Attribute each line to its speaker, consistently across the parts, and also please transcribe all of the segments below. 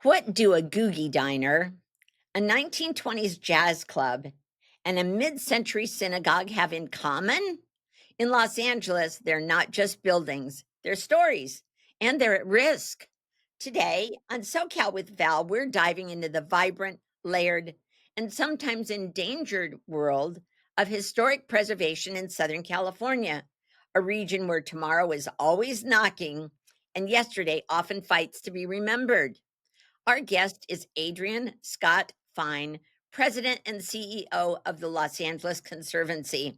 Speaker 1: What do a Googie Diner, a 1920s jazz club, and a mid century synagogue have in common? In Los Angeles, they're not just buildings, they're stories, and they're at risk. Today, on SoCal with Val, we're diving into the vibrant, layered, and sometimes endangered world of historic preservation in Southern California, a region where tomorrow is always knocking and yesterday often fights to be remembered. Our guest is Adrian Scott Fine, President and CEO of the Los Angeles Conservancy.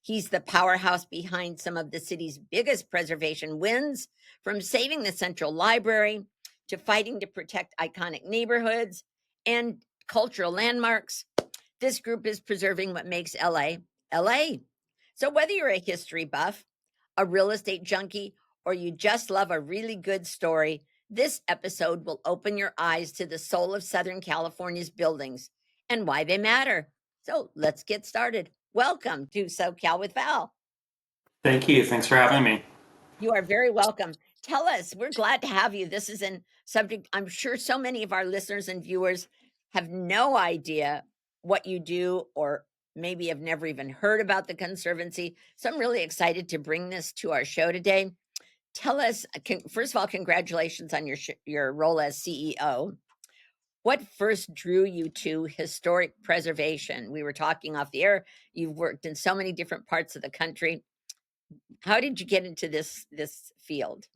Speaker 1: He's the powerhouse behind some of the city's biggest preservation wins, from saving the Central Library to fighting to protect iconic neighborhoods and cultural landmarks. This group is preserving what makes LA LA. So, whether you're a history buff, a real estate junkie, or you just love a really good story, this episode will open your eyes to the soul of Southern California's buildings and why they matter. So, let's get started. Welcome to SoCal with Val.
Speaker 2: Thank you. Thanks for having me.
Speaker 1: You are very welcome. Tell us, we're glad to have you. This is a subject I'm sure so many of our listeners and viewers have no idea what you do, or maybe have never even heard about the Conservancy. So I'm really excited to bring this to our show today. Tell us, first of all, congratulations on your role as CEO. What first drew you to historic preservation? We were talking off the air. You've worked in so many different parts of the country. How did you get into this field?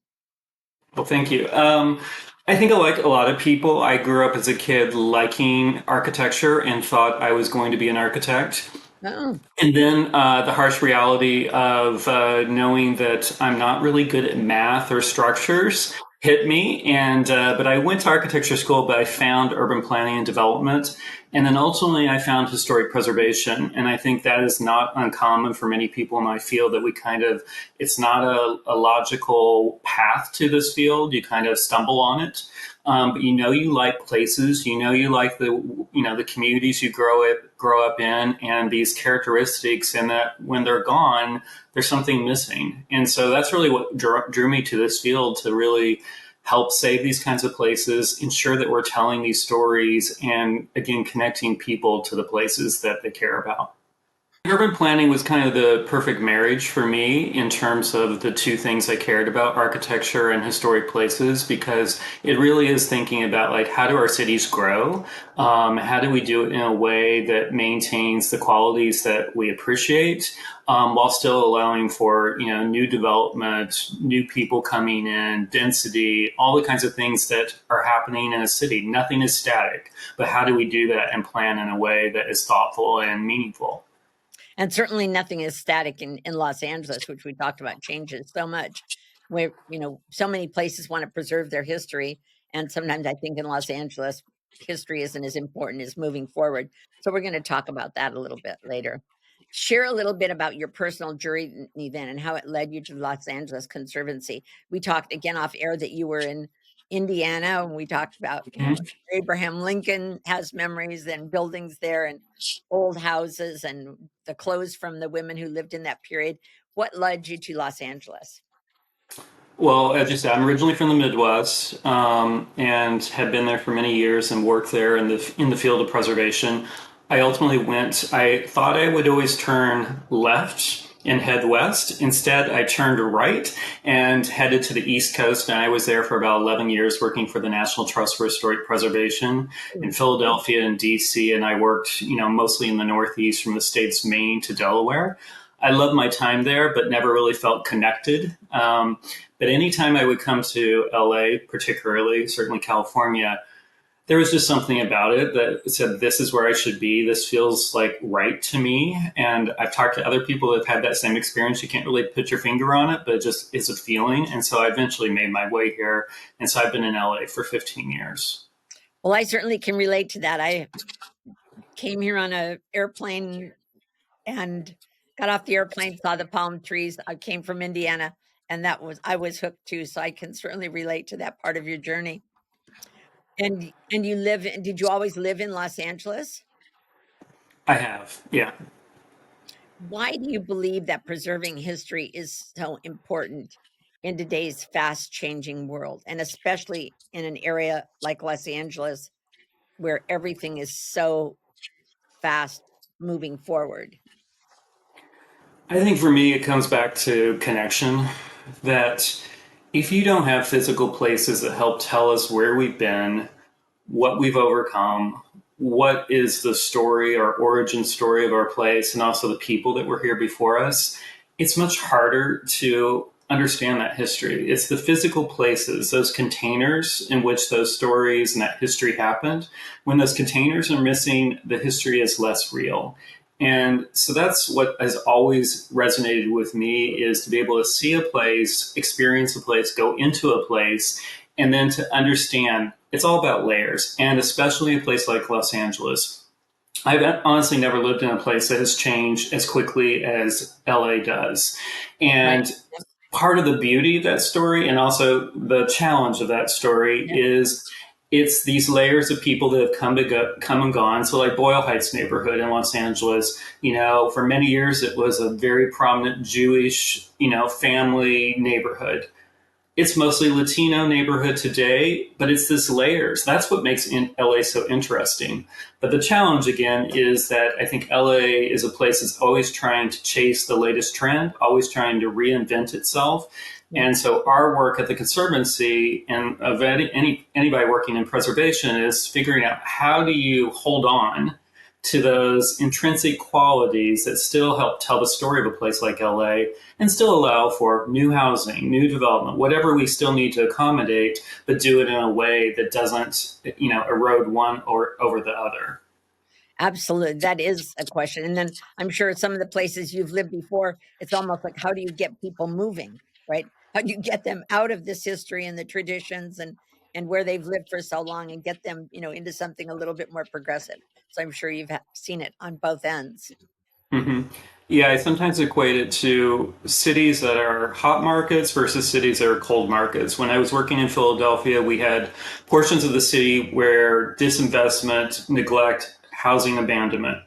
Speaker 2: Well, thank you. I think like a lot of people, I grew up as a kid liking architecture and thought I was going to be an architect.
Speaker 1: Oh,
Speaker 2: And then the harsh reality of knowing that I'm not really good at math or structures hit me. And but I went to architecture school, but I found urban planning and development, and then ultimately I found historic preservation. And I think that is not uncommon for many people in my field. That we kind of it's not a logical path to this field. You kind of stumble on it. But you like places, you like the communities you grow up in, and these characteristics, and that when they're gone, there's something missing. And so that's really what drew me to this field, to really help save these kinds of places, ensure that we're telling these stories, and again connecting people to the places that they care about. Urban planning was kind of the perfect marriage for me in terms of the two things I cared about, architecture and historic places, because it really is thinking about like, how do our cities grow? How do we do it in a way that maintains the qualities that we appreciate, while still allowing for, new development, new people coming in, density, all the kinds of things that are happening in a city. Nothing is static, but how do we do that and plan in a way that is thoughtful and meaningful?
Speaker 1: and certainly nothing is static in Los Angeles, which we talked about changes so much. Where, so many places want to preserve their history. And sometimes I think in Los Angeles, history isn't as important as moving forward. So we're going to talk about that a little bit later. Share a little bit about your personal journey then and how it led you to the Los Angeles Conservancy. We talked again off air that you were in Indiana, and we talked about, Abraham Lincoln has memories and buildings there and old houses and the clothes from the women who lived in that period. What led you to Los Angeles?
Speaker 2: Well, as you said, I'm originally from the Midwest, and had been there for many years and worked there in the field of preservation. I ultimately went. I thought I would always turn left and head west. Instead, I turned right and headed to the East Coast. And I was there for about 11 years, working for the National Trust for Historic Preservation in Philadelphia and DC. And I worked, mostly in the Northeast, from the states Maine to Delaware. I loved my time there, but never really felt connected. But anytime I would come to LA, particularly, certainly California, there was just something about it that said, this is where I should be. This feels like right to me. And I've talked to other people that have had that same experience. You can't really put your finger on it, but it just is a feeling. And so I eventually made my way here. And so I've been in LA for 15 years.
Speaker 1: Well, I certainly can relate to that. I came here on a airplane and got off the airplane, saw the palm trees. I came from Indiana, and I was hooked too. So I can certainly relate to that part of your journey. And did you always live in Los Angeles?
Speaker 2: I have, yeah.
Speaker 1: Why do you believe that preserving history is so important? in today's fast changing world, and especially in an area like Los Angeles where everything is so fast moving forward.
Speaker 2: I think for me, it comes back to connection. That if you don't have physical places that help tell us where we've been, what we've overcome, what is the story or origin story of our place, and also the people that were here before us, it's much harder to understand that history. It's the physical places, those containers in which those stories and that history happened. When those containers are missing, the history is less real. And so that's what has always resonated with me, is to be able to see a place, experience a place, go into a place, and then to understand it's all about layers. And especially a place like Los Angeles, I've honestly never lived in a place that has changed as quickly as LA does.
Speaker 1: Right.
Speaker 2: And part of the beauty of that story, and also the challenge of that story,
Speaker 1: Yeah.
Speaker 2: is it's these layers of people that have come and gone. So, like Boyle Heights neighborhood in Los Angeles, for many years it was a very prominent Jewish, family neighborhood. It's mostly Latino neighborhood today, but it's this layers. That's what makes LA so interesting. But the challenge again is that I think LA is a place that's always trying to chase the latest trend, always trying to reinvent itself.
Speaker 1: Yeah.
Speaker 2: And so our work at the Conservancy and of anybody working in preservation is figuring out how do you hold on to those intrinsic qualities that still help tell the story of a place like LA and still allow for new housing, new development, whatever we still need to accommodate, but do it in a way that doesn't, erode one or over the other.
Speaker 1: Absolutely. That is a question. And then I'm sure some of the places you've lived before, it's almost like how do you get people moving, right? How do you get them out of this history and the traditions and where they've lived for so long and get them, into something a little bit more progressive. So I'm sure you've seen it on both ends.
Speaker 2: hmm Yeah, I sometimes equate it to cities that are hot markets versus cities that are cold markets. When I was working in Philadelphia, we had portions of the city where disinvestment, neglect, housing abandonment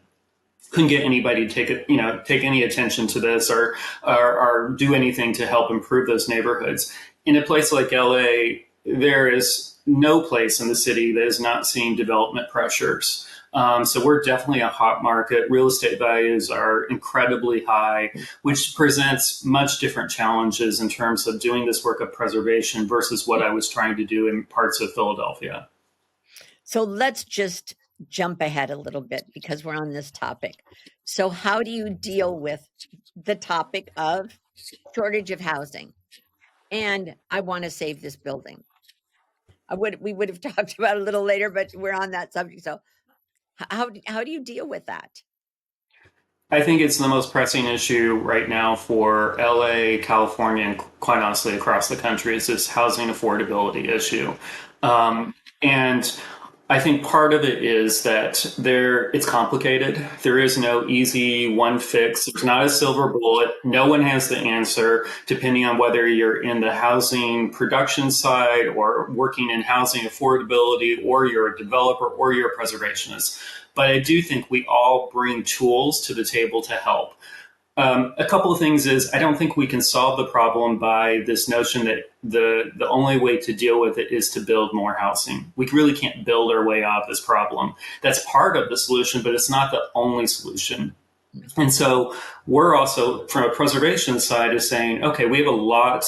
Speaker 2: couldn't get anybody to take any attention to this or do anything to help improve those neighborhoods. In a place like LA, there is no place in the city that is not seeing development pressures. So we're definitely a hot market. Real estate values are incredibly high, which presents much different challenges in terms of doing this work of preservation versus what I was trying to do in parts of Philadelphia.
Speaker 1: So let's just jump ahead a little bit because we're on this topic. So how do you deal with the topic of shortage of housing? And I want to save this building. We would have talked about it a little later, but we're on that subject. So how do you deal with that?
Speaker 2: I think it's the most pressing issue right now for LA, California, and quite honestly across the country is this housing affordability issue. And I think part of it is that it's complicated. There is no easy one fix. There's not a silver bullet. No one has the answer, depending on whether you're in the housing production side or working in housing affordability, or you're a developer or you're a preservationist. But I do think we all bring tools to the table to help. A couple of things is I don't think we can solve the problem by this notion that the only way to deal with it is to build more housing. We really can't build our way out of this problem. That's part of the solution, but it's not the only solution. And so we're also, from a preservation side, is saying, okay, we have a lot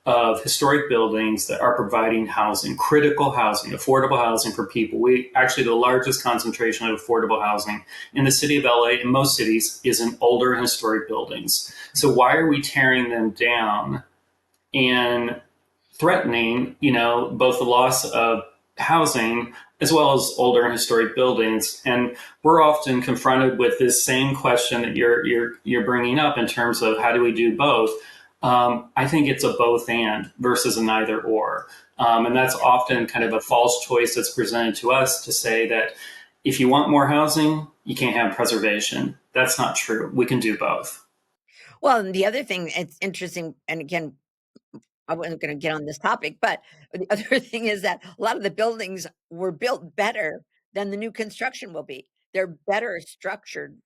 Speaker 2: of historic buildings that are providing housing, critical housing, affordable housing for people. We actually, the largest concentration of affordable housing in the city of LA and most cities is in older and historic buildings. So why are we tearing them down and threatening, both the loss of housing as well as older and historic buildings? And we're often confronted with this same question that you're bringing up in terms of how do we do both. I think it's a both and versus a neither or. And that's often kind of a false choice that's presented to us to say that if you want more housing, you can't have preservation. That's not true. We can do both.
Speaker 1: Well, and the other thing, it's interesting, and again, I wasn't going to get on this topic, but the other thing is that a lot of the buildings were built better than the new construction will be. They're better structured,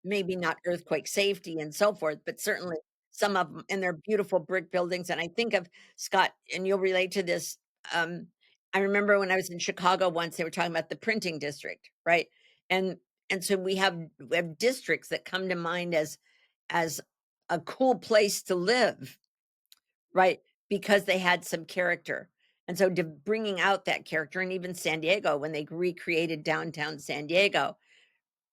Speaker 1: maybe not earthquake safety and so forth, but certainly some of them, and they're beautiful brick buildings, and I think of Scott, and you'll relate to this, um, I remember when I was in Chicago once, they were talking about the printing district, right? And and so we have districts that come to mind as a cool place to live, right? Because they had some character. And so bringing out that character, and even San Diego, when they recreated downtown San Diego,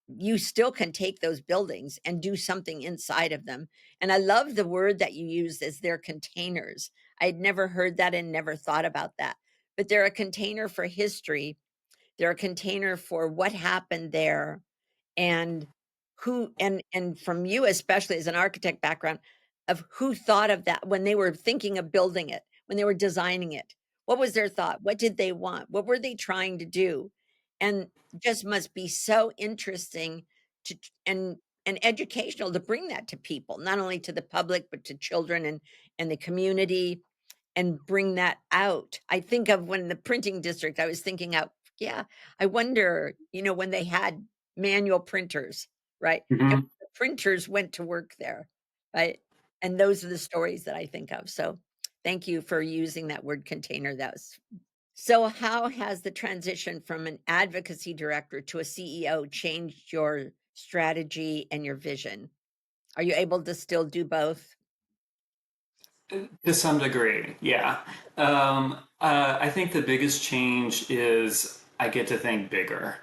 Speaker 1: you still can take those buildings and do something inside of them. And I love the word that you used as their containers. I'd never heard that and never thought about that. But they're a container for history. They're a container for what happened there, and who, and from you, especially as an architect background, of who thought of that when they were thinking of building it, when they were designing it. What was their thought? What did they want? What were they trying to do? And just must be so interesting to and educational to bring that to people, not only to the public, but to children and the community, and bring that out. I think of when the printing district, I was thinking out, yeah, I wonder, when they had manual printers, right? And
Speaker 2: Mhm.
Speaker 1: the printers went to work there, right? And those are the stories that I think of. So thank you for using that word container. That was so. How has the transition from an advocacy director to a CEO changed your strategy and your vision? Are you able to still do both?
Speaker 2: To some degree, yeah. I think the biggest change is I get to think bigger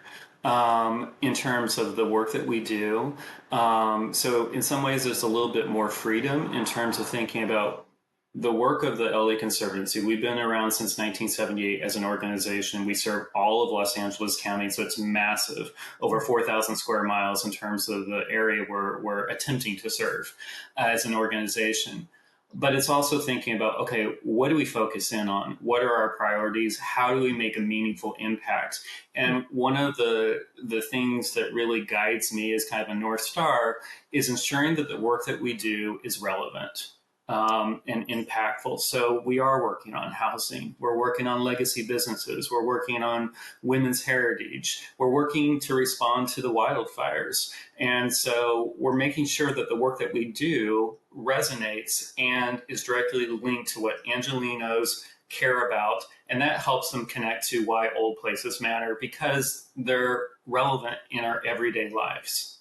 Speaker 2: in terms of the work that we do. So, in some ways, there's a little bit more freedom in terms of thinking about the work of the LA Conservancy. We've been around since 1978 as an organization. We serve all of Los Angeles County, so it's massive, over 4,000 square miles in terms of the area we're attempting to serve as an organization. But it's also thinking about, okay, what do we focus in on? What are our priorities? How do we make a meaningful impact? And one of the things that really guides me as kind of a North Star is ensuring that the work that we do is relevant and impactful. So we are working on housing. We're working on legacy businesses. We're working on women's heritage. We're working to respond to the wildfires. And so we're making sure that the work that we do resonates and is directly linked to what Angelinos care about. And that helps them connect to why old places matter because they're relevant in our everyday lives.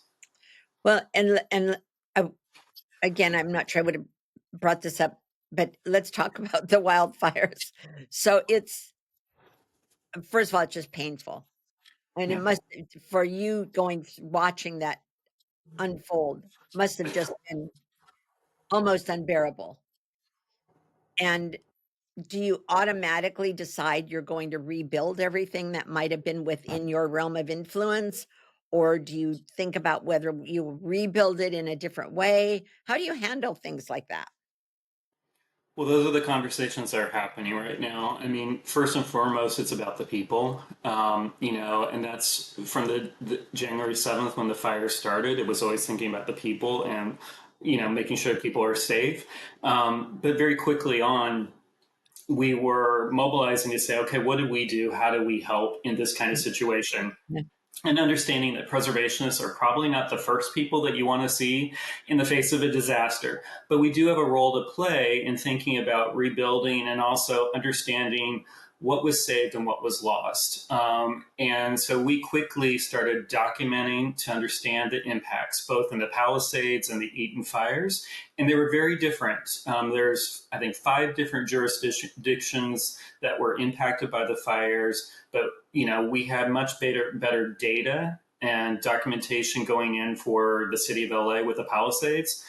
Speaker 1: Well, and again, I'm not sure I would have brought this up, but let's talk about the wildfires. So it's first of all, it's just painful, and it
Speaker 2: Yeah.
Speaker 1: must for you watching that unfold must have just been almost unbearable. And do you automatically decide you're going to rebuild everything that might have been within your realm of influence? Or do you think about whether you rebuild it in a different way? How do you handle things like that?
Speaker 2: Well, those are the conversations that are happening right now. I mean, first and foremost, it's about the people, and that's from the January 7th when the fire started. It was always thinking about the people and, making sure people are safe. But very quickly on, we were mobilizing to say, okay, what do we do? How do we help in this kind of situation?
Speaker 1: Yeah.
Speaker 2: And understanding that preservationists are probably not the first people that you want to see in the face of a disaster. But we do have a role to play in thinking about rebuilding and also understanding what was saved and what was lost. And so we quickly started documenting to understand the impacts, both in the Palisades and the Eaton fires. And they were very different. There's, I think, 5 different jurisdictions that were impacted by the fires, but we had much better data and documentation going in for the city of LA with the Palisades.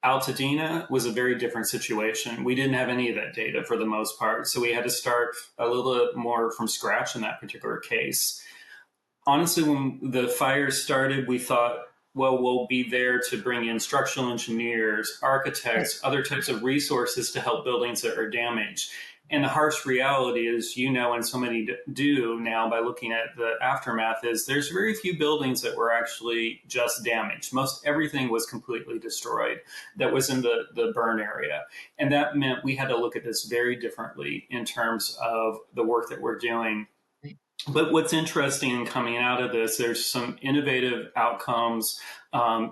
Speaker 2: Altadena was a very different situation. We didn't have any of that data for the most part, so we had to start a little bit more from scratch in that particular case. Honestly, when the fires started, we thought, well, we'll be there to bring in structural engineers, architects, other types of resources to help buildings that are damaged. And the harsh reality is, and so many do now by looking at the aftermath, is there's very few buildings that were actually just damaged. Most everything was completely destroyed that was in the burn area. And that meant we had to look at this very differently in terms of the work that we're doing. But what's interesting in coming out of this, there's some innovative outcomes.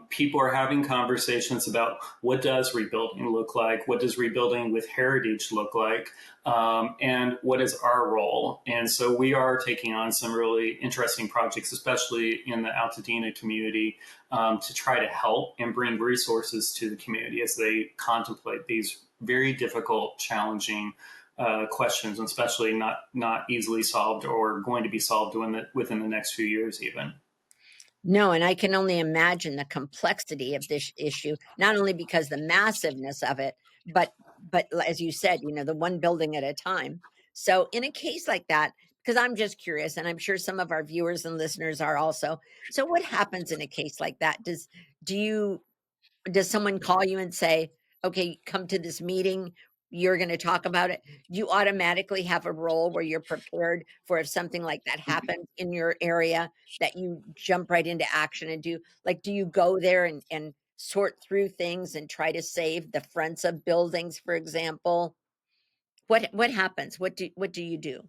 Speaker 2: People are having conversations about what does rebuilding look like, what does rebuilding with heritage look like, and what is our role. And so we are taking on some really interesting projects, especially in the Altadena community, to try to help and bring resources to the community as they contemplate these very difficult, challenging questions, and especially not easily solved or going to be solved within the next few years, even.
Speaker 1: No, and I can only imagine the complexity of this issue, not only because the massiveness of it, but as you said, the one building at a time. So in a case like that, because I'm just curious, and I'm sure some of our viewers and listeners are also. So what happens in a case like that? Do you Does someone call you and say, "Okay, come to this meeting, you're gonna talk about it?" Do you automatically have a role where you're prepared for if something like that happens in your area, that you jump right into action and do you go there and sort through things and try to save the fronts of buildings, for example? What happens? What do you do?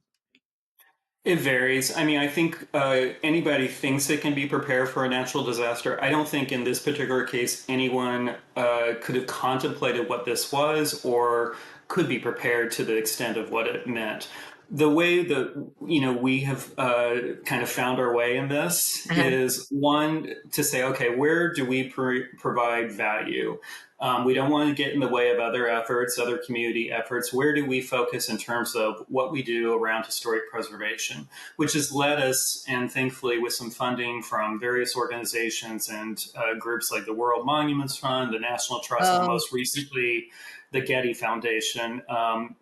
Speaker 2: It varies. I mean, I think anybody thinks they can be prepared for a natural disaster. I don't think in this particular case anyone could have contemplated what this was or could be prepared to the extent of what it meant. The way that we have kind of found our way in this
Speaker 1: Uh-huh.
Speaker 2: is one to say, okay, where do we provide value? We don't want to get in the way of other efforts, other community efforts. Where do we focus in terms of what we do around historic preservation, which has led us, and thankfully with some funding from various organizations and groups like the World Monuments Fund, the National Trust, and
Speaker 1: Oh,
Speaker 2: most recently the Getty Foundation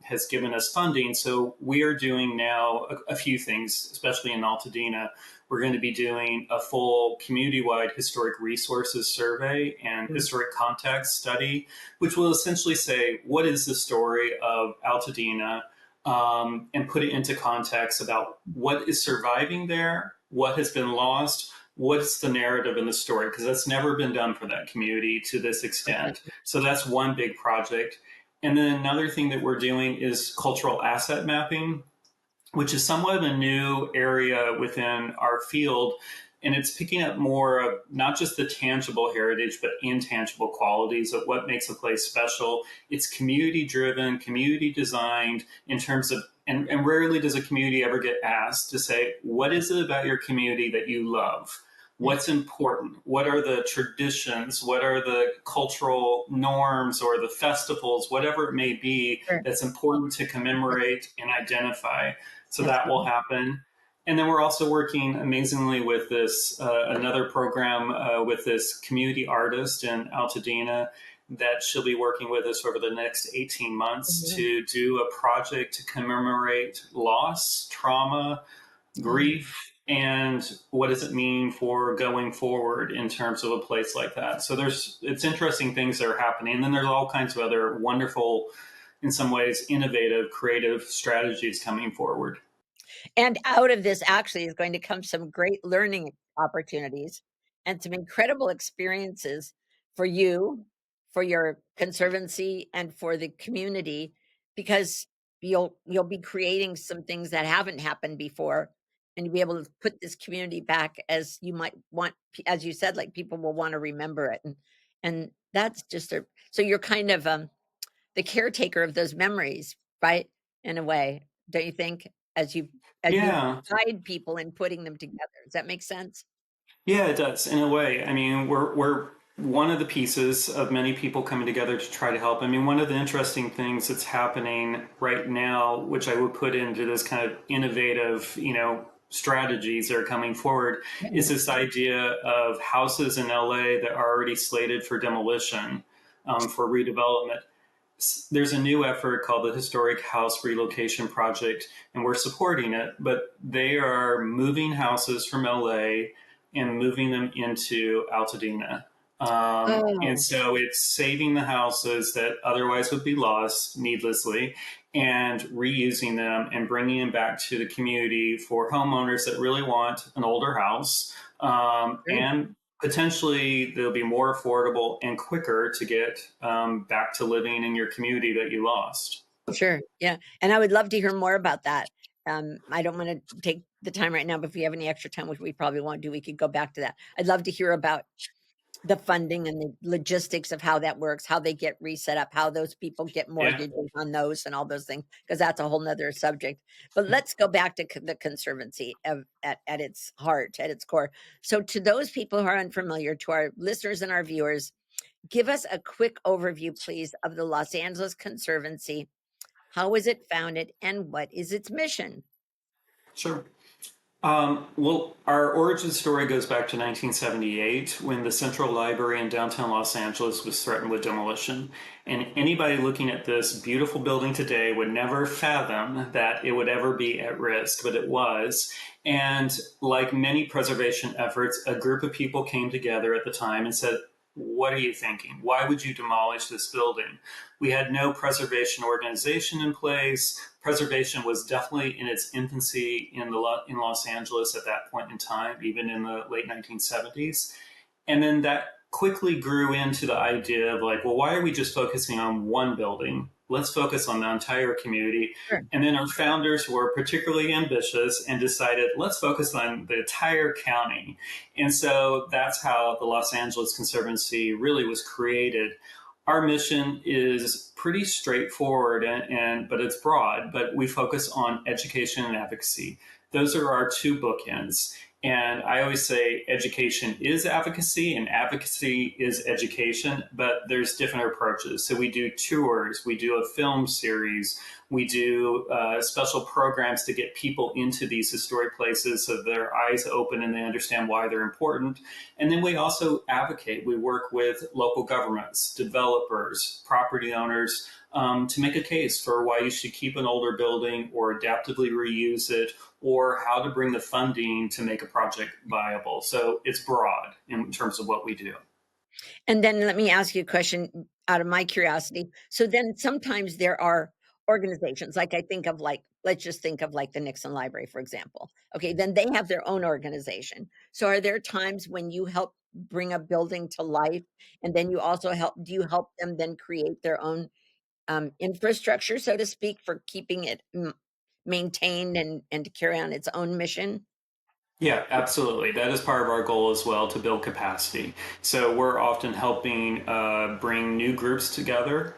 Speaker 2: has given us funding. So we are doing now a few things, especially in Altadena. We're going to be doing a full community-wide historic resources survey and
Speaker 1: mm,
Speaker 2: historic context study, which will essentially say, what is the story of Altadena, and put it into context about what is surviving there, what has been lost, what's the narrative in the story, because that's never been done for that community to this extent.
Speaker 1: okay.
Speaker 2: So that's one big project. And then another thing that we're doing is cultural asset mapping, which is somewhat of a new area within our field. And it's picking up more of not just the tangible heritage, but intangible qualities of what makes a place special. It's community driven, community designed in terms of, and rarely does a community ever get asked to say, what is it about your community that you love?
Speaker 1: Right.
Speaker 2: What's important? What are the traditions? What are the cultural norms or the festivals, whatever it may be,
Speaker 1: Sure.
Speaker 2: that's important to commemorate and identify? So
Speaker 1: That's
Speaker 2: that will happen. And then we're also working amazingly with this another program with this community artist in Altadena that she'll be working with us over the next 18 months
Speaker 1: Mhm.
Speaker 2: to do a project to commemorate loss, trauma,
Speaker 1: Oh,
Speaker 2: grief, and what does it mean for going forward in terms of a place like that. So it's interesting things that are happening. And then there's all kinds of other wonderful, in some ways, innovative, creative strategies coming forward.
Speaker 1: and out of this actually is going to come some great learning opportunities and some incredible experiences for you, for your conservancy, and for the community, because you'll be creating some things that haven't happened before, and you'll be able to put this community back as you might want, as you said, like, people will wanna remember it, and that's just a so you're kind of, the caretaker of those memories, right? In a way, don't you think? As you
Speaker 2: Yeah,
Speaker 1: guide people in putting them together. Does that make sense?
Speaker 2: yeah, it does in a way. I mean, we're one of the pieces of many people coming together to try to help. I mean, one of the interesting things that's happening right now, which I would put into this kind of innovative, strategies that are coming forward, is
Speaker 1: Mhm.
Speaker 2: this idea of houses in LA that are already slated for demolition, for redevelopment. There's a new effort called the Historic House Relocation Project, and we're supporting it. But they are moving houses from LA and moving them into Altadena. And
Speaker 1: Oh,
Speaker 2: so it's saving the houses that otherwise would be lost needlessly and reusing them and bringing them back to the community for homeowners that really want an older house,
Speaker 1: sure,
Speaker 2: and potentially they'll be more affordable and quicker to get back to living in your community that you lost.
Speaker 1: sure, yeah, and I would love to hear more about that, I don't want to take the time right now, but if we have any extra time, which we probably won't do, we could go back to that. I'd love to hear about the funding and the logistics of how that works, how they get reset up, how those people get
Speaker 2: Yeah,
Speaker 1: mortgages on those and all those things, because that's a whole nother subject. But let's go back to the Conservancy at its heart, at its core. So to those people who are unfamiliar, to our listeners and our viewers, give us a quick overview, please, of the Los Angeles Conservancy. How was it founded and what is its mission?
Speaker 2: sure. Well, our origin story goes back to 1978 when the Central Library in downtown Los Angeles was threatened with demolition. And anybody looking at this beautiful building today would never fathom that it would ever be at risk, but it was. And like many preservation efforts, a group of people came together at the time and said, what are you thinking? Why would you demolish this building? We had no preservation organization in place. Preservation was definitely in its infancy in Los Angeles at that point in time, even in the late 1970s. And then that quickly grew into the idea of like, well, why are we just focusing on one building? Let's focus on the entire community.
Speaker 1: Sure.
Speaker 2: And then our founders were particularly ambitious and decided, let's focus on the entire county. And so that's how the Los Angeles Conservancy really was created. Our mission is pretty straightforward but it's broad, but we focus on education and advocacy. Those are our two bookends. And I always say education is advocacy and advocacy is education, but there's different approaches. So we do tours, we do a film series, we do special programs to get people into these historic places so their eyes open and they understand why they're important. And then we also advocate. We work with local governments, developers, property owners to make a case for why you should keep an older building or adaptively reuse it or how to bring the funding to make a project viable. So it's broad in terms of what we do.
Speaker 1: And then let me ask you a question out of my curiosity. So then sometimes there are organizations, like I think of like, let's just think of like the Nixon Library, for example. Okay, then they have their own organization. So are there times when you help bring a building to life and then you also do you help them then create their own infrastructure, so to speak, for keeping it maintained and to carry on its own mission?
Speaker 2: Yeah, absolutely. That is part of our goal as well to build capacity. So we're often helping bring new groups together,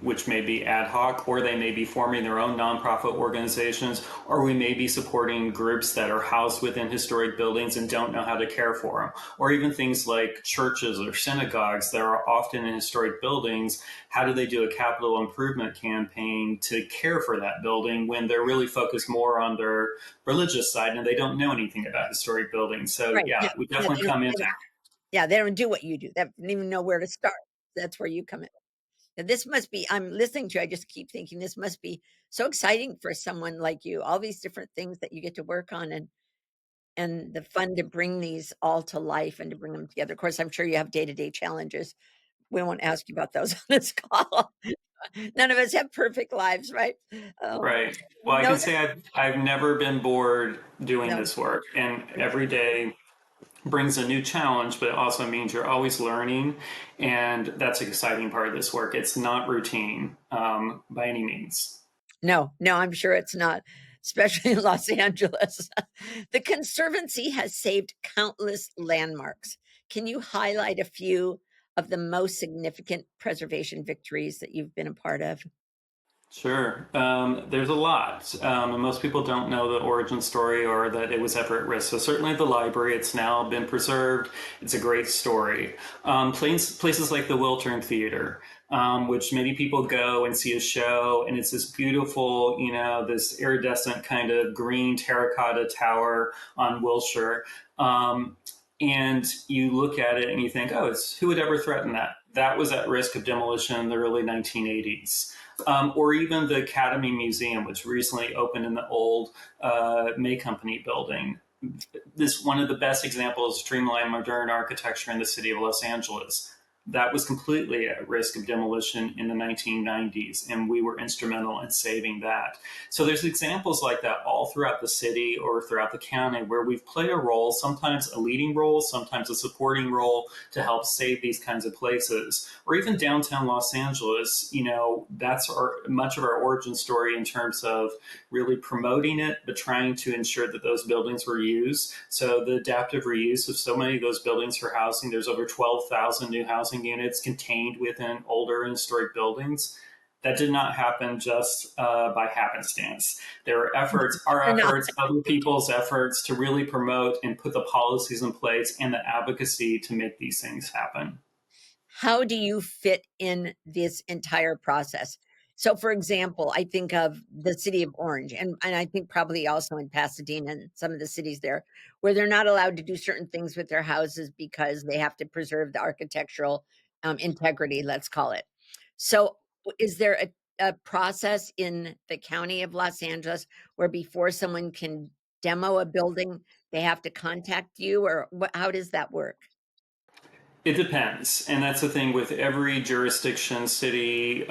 Speaker 2: which may be ad hoc, or they may be forming their own nonprofit organizations, or we may be supporting groups that are housed within historic buildings and don't know how to care for them, or even things like churches or synagogues that are often in historic buildings. How do they do a capital improvement campaign to care for that building when they're really focused more on their religious side and they don't know anything about historic buildings? So
Speaker 1: Right.
Speaker 2: yeah,
Speaker 1: Yeah.
Speaker 2: we
Speaker 1: Yeah.
Speaker 2: definitely come in.
Speaker 1: Yeah, they don't do what you do. They don't even know where to start. That's where you come in. And this must be I'm listening to you, I just keep thinking this must be so exciting for someone like you, all these different things that you get to work on and the fun to bring these all to life and to bring them together. Of course, I'm sure you have day-to-day challenges. We won't ask you about those on this call. None of us have perfect lives, right? Um,
Speaker 2: Right. Well, I
Speaker 1: no,
Speaker 2: can say I've never been bored doing
Speaker 1: no.
Speaker 2: this work, and every day brings a new challenge, but it also means you're always learning, and that's an exciting part of this work. It's not routine by any means.
Speaker 1: No, no, I'm sure it's not, especially in Los Angeles. The Conservancy has saved countless landmarks. Can you highlight a few of the most significant preservation victories that you've been a part of?
Speaker 2: Sure. There's a lot. And most people don't know the origin story or that it was ever at risk. So certainly the library, it's now been preserved. It's a great story. Places like the Wiltern Theater, which many people go and see a show, and it's this beautiful, this iridescent kind of green terracotta tower on Wilshire. And you look at it and you think, oh, who would ever threaten that? That was at risk of demolition in the early 1980s. Or even the Academy Museum, which recently opened in the old May Company building. This one of the best examples of streamlined modern architecture in the city of Los Angeles. that was completely at risk of demolition in the 1990s, and we were instrumental in saving that. So there's examples like that all throughout the city or throughout the county where we've played a role, sometimes a leading role, sometimes a supporting role to help save these kinds of places. Or even downtown Los Angeles, that's much of our origin story in terms of really promoting it, but trying to ensure that those buildings were used. So the adaptive reuse of so many of those buildings for housing, there's over 12,000 new housing units contained within older and historic buildings. That did not happen just by happenstance. There were efforts, our
Speaker 1: Or not.
Speaker 2: efforts, other people's efforts to really promote and put the policies in place and the advocacy to make these things happen.
Speaker 1: How do you fit in this entire process? So, for example, I think of the city of Orange, and I think probably also in Pasadena and some of the cities there, where they're not allowed to do certain things with their houses because they have to preserve the architectural integrity, let's call it. So, is there a process in the county of Los Angeles where before someone can demo a building, they have to contact you, or how does that work?
Speaker 2: It depends. And that's the thing with every jurisdiction, city,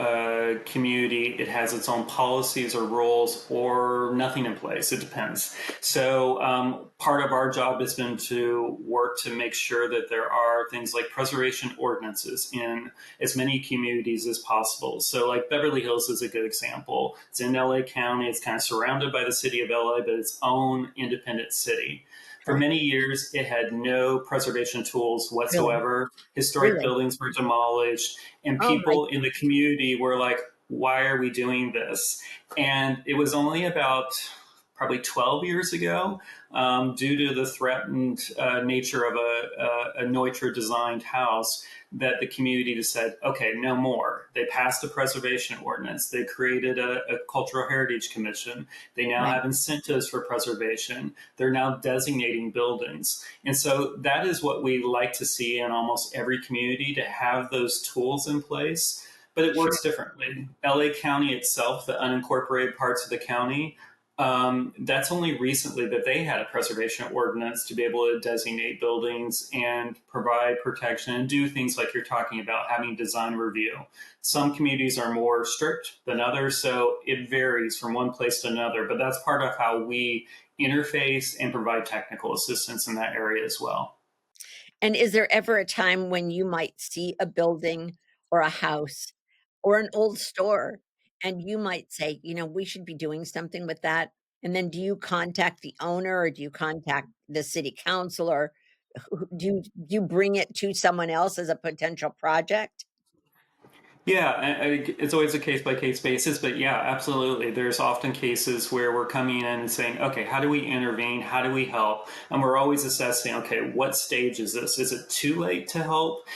Speaker 2: community, it has its own policies or rules or nothing in place. It depends. So, part of our job has been to work to make sure that there are things like preservation ordinances in as many communities as possible. So, like Beverly Hills is a good example. It's in LA County, it's kind of surrounded by the city of LA, but its own independent city. For
Speaker 1: Okay.
Speaker 2: many years, it had no preservation tools
Speaker 1: Really?
Speaker 2: whatsoever. Historic
Speaker 1: Really?
Speaker 2: buildings were demolished, and
Speaker 1: Oh my.
Speaker 2: people in the community were like, why are we doing this? And it was only about probably 12 years ago, due to the threatened nature of a Neutra designed house, that the community just said, okay, no more. They passed a preservation ordinance. They created a cultural heritage commission. They now
Speaker 1: Right.
Speaker 2: have incentives for preservation. They're now designating buildings. And so that is what we like to see in almost every community, to have those tools in place. But it
Speaker 1: Sure.
Speaker 2: works differently. LA County itself, the unincorporated parts of the county, that's only recently that they had a preservation ordinance to be able to designate buildings and provide protection and do things like you're talking about, having design review. Some communities are more strict than others, so it varies from one place to another, but that's part of how we interface and provide technical assistance in that area as well.
Speaker 1: And is there ever a time when you might see a building or a house or an old store, and you might say, "We should be doing something with that?" And then do you contact the owner, or do you contact the city council, or do you bring it to someone else as a potential project?
Speaker 2: Yeah, it's always a case by case basis, but yeah, absolutely. There's often cases where we're coming in and saying, okay, how do we intervene? How do we help? And we're always assessing, okay, what stage is this? Is it too late to help?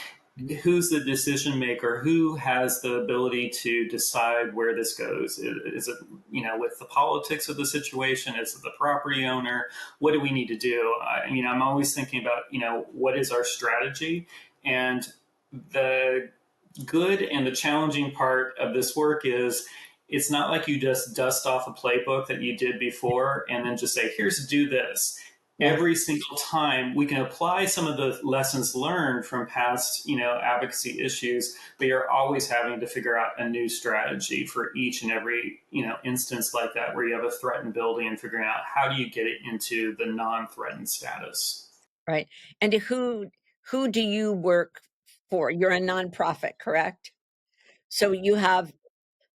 Speaker 2: Who's the decision maker? Who has the ability to decide where this goes? Is it, with the politics of the situation? Is it the property owner? What do we need to do? I'm always thinking about, what is our strategy? And the good and the challenging part of this work is it's not like you just dust off a playbook that you did before and then just say, here's do this.
Speaker 1: Yeah.
Speaker 2: Every single time we can apply some of the lessons learned from past, advocacy issues, but you're always having to figure out a new strategy for each and every, instance like that where you have a threatened building and figuring out how do you get it into the non-threatened status.
Speaker 1: Right. And who do you work for? You're a nonprofit, correct? So you have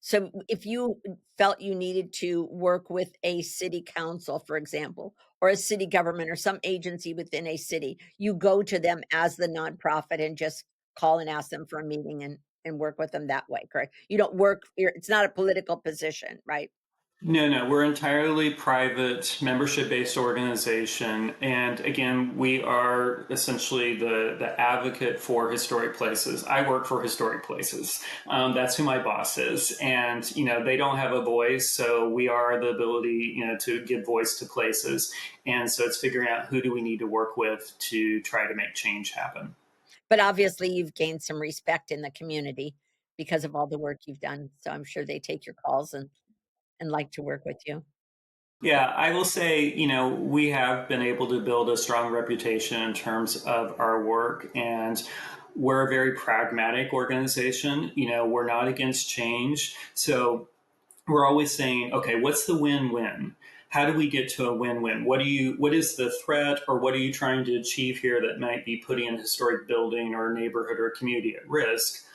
Speaker 1: So if you felt you needed to work with a city council, for example, or a city government or some agency within a city, you go to them as the nonprofit and just call and ask them for a meeting and work with them that way, correct? You don't work, it's not a political position, right?
Speaker 2: No, no, we're entirely private, membership-based organization, and again, we are essentially the advocate for historic places. I work for historic places. That's who my boss is, and they don't have a voice, so we are the ability, to give voice to places, and so it's figuring out who do we need to work with to try to make change happen.
Speaker 1: But obviously you've gained some respect in the community because of all the work you've done. So I'm sure they take your calls and like to work with you.
Speaker 2: Yeah, I will say, we have been able to build a strong reputation in terms of our work. And we're a very pragmatic organization. We're not against change. So we're always saying, okay, what's the win-win? How do we get to a win-win? What is the threat, or what are you trying to achieve here that might be putting a historic building or neighborhood or community at risk?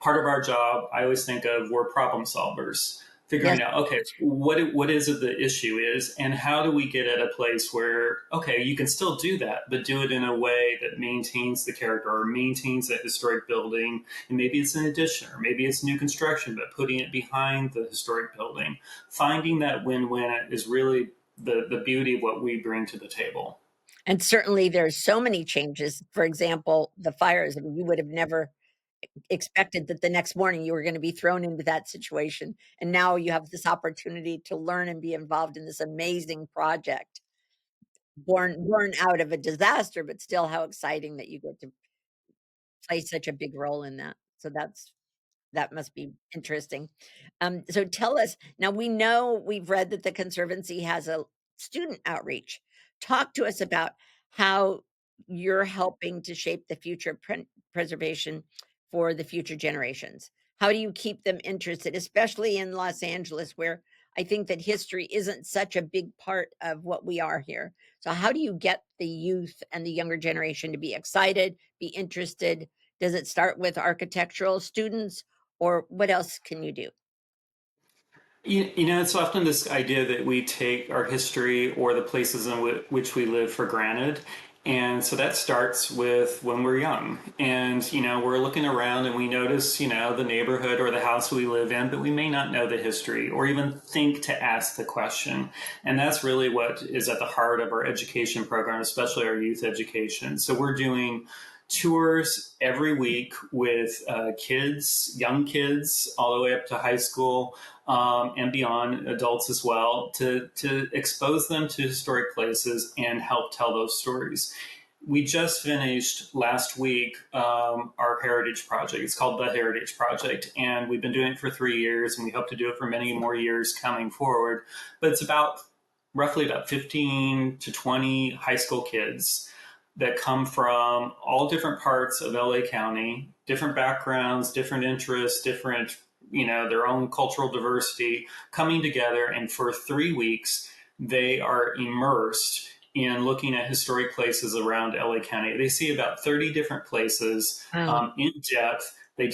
Speaker 2: Part of our job, I always think of, we're problem solvers,
Speaker 1: Yes.
Speaker 2: figuring out, okay, what is it the issue is, and how do we get at a place where, okay, you can still do that, but do it in a way that maintains the character or maintains that historic building. And maybe it's an addition, or maybe it's new construction, but putting it behind the historic building. Finding that win-win is really the beauty of what we bring to the table.
Speaker 1: And certainly there's so many changes. For example, the fires, I mean, you would have never expected that the next morning you were gonna be thrown into that situation, and now you have this opportunity to learn and be involved in this amazing project, born out of a disaster, but still how exciting that you get to play such a big role in that. So that must be interesting. So tell us, now we know we've read that the Conservancy has a student outreach. Talk to us about how you're helping to shape the future preservation for the future generations. How do you keep them interested, especially in Los Angeles, where I think that history isn't such a big part of what we are here? So, how do you get the youth and the younger generation to be excited, be interested? Does it start with architectural students? Or what else can you do?
Speaker 2: It's often this idea that we take our history or the places in which we live for granted. And so that starts with when we're young. And, we're looking around and we notice, the neighborhood or the house we live in, but we may not know the history or even think to ask the question. And that's really what is at the heart of our education program, especially our youth education. So we're doing tours every week with kids, young kids, all the way up to high school, and beyond, adults as well, to expose them to historic places and help tell those stories. We just finished last week our Heritage Project. It's called the Heritage Project, and we've been doing it for 3 years, and we hope to do it for many more years coming forward. But it's roughly about 15 to 20 high school kids that come from all different parts of LA County, different backgrounds, different interests, different, their own cultural diversity, coming together. And for 3 weeks, they are immersed in looking at historic places around LA County. They see about 30 different places
Speaker 1: Wow.
Speaker 2: in depth. They